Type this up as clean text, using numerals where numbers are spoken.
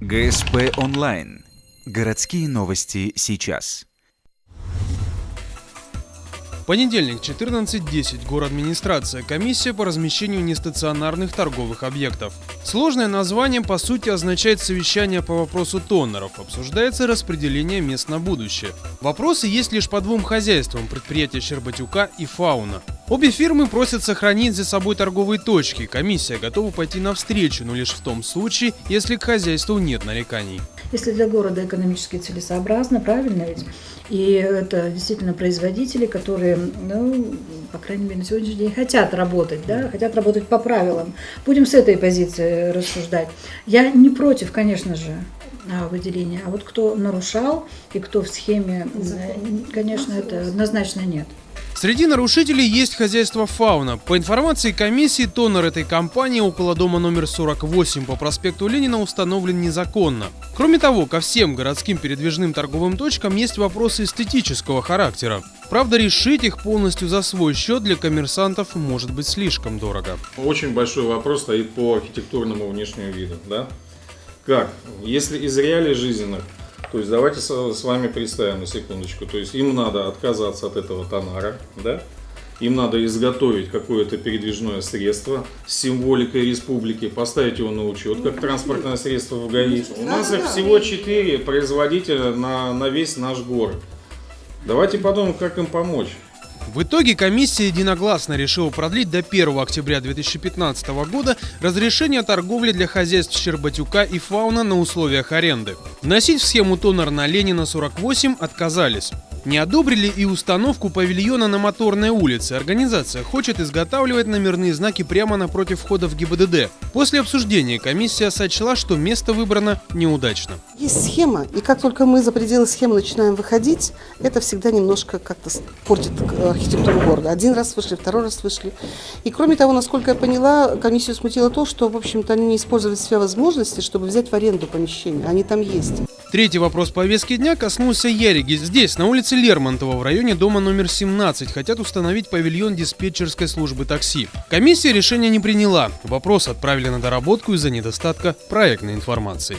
ГСП онлайн. Городские новости сейчас. Понедельник, 14:10. Городадминистрация. Комиссия по размещению нестационарных торговых объектов. Сложное название по сути означает совещание по вопросу тоннеров. Обсуждается распределение мест на будущее. Вопросы есть лишь по двум хозяйствам: предприятия Щербатюка и Фауна. Обе фирмы просят сохранить за собой торговые точки. Комиссия готова пойти навстречу, но лишь в том случае, если к хозяйству нет нареканий. Если для города экономически целесообразно, правильно ведь? И это действительно производители, которые, по крайней мере, на сегодняшний день хотят работать, да, хотят работать по правилам. Будем с этой позиции рассуждать. Я не против, конечно же, выделения, а вот кто нарушал и кто в схеме, конечно, это однозначно нет. Среди нарушителей есть хозяйство «Фауна». По информации комиссии, тоннер этой компании около дома номер 48 по проспекту Ленина установлен незаконно. Кроме того, ко всем городским передвижным торговым точкам есть вопросы эстетического характера. Правда, решить их полностью за свой счет для коммерсантов может быть слишком дорого. Очень большой вопрос стоит по архитектурному внешнему виду. Да? Как? Если из реалий жизненных, то есть давайте с вами представим на секундочку, то есть им надо отказаться от этого тоннера, да? Им надо изготовить какое-то передвижное средство с символикой республики, поставить его на учет, как транспортное средство в ГАИ. У нас их всего 4 производителя на весь наш город. Давайте подумаем, как им помочь. В итоге комиссия единогласно решила продлить до 1 октября 2015 года разрешение торговли для хозяйств Щербатюка и Фауна на условиях аренды. Вносить в схему тоннер на Ленина 48 отказались. Не одобрили и установку павильона на Моторной улице. Организация хочет изготавливать номерные знаки прямо напротив входа в ГИБДД. После обсуждения комиссия сочла, что место выбрано неудачно. Есть схема, и как только мы за пределы схемы начинаем выходить, это всегда немножко как-то портит архитектуру города. Один раз вышли, второй раз вышли. И кроме того, насколько я поняла, комиссию смутило то, что, в общем-то, они не использовали все возможности, чтобы взять в аренду помещения. Они там есть. Третий вопрос повестки дня коснулся Яриги. Здесь, на улице Лермонтова, в районе дома номер 17, хотят установить павильон диспетчерской службы такси. Комиссия решения не приняла. Вопрос отправили на доработку из-за недостатка проектной информации.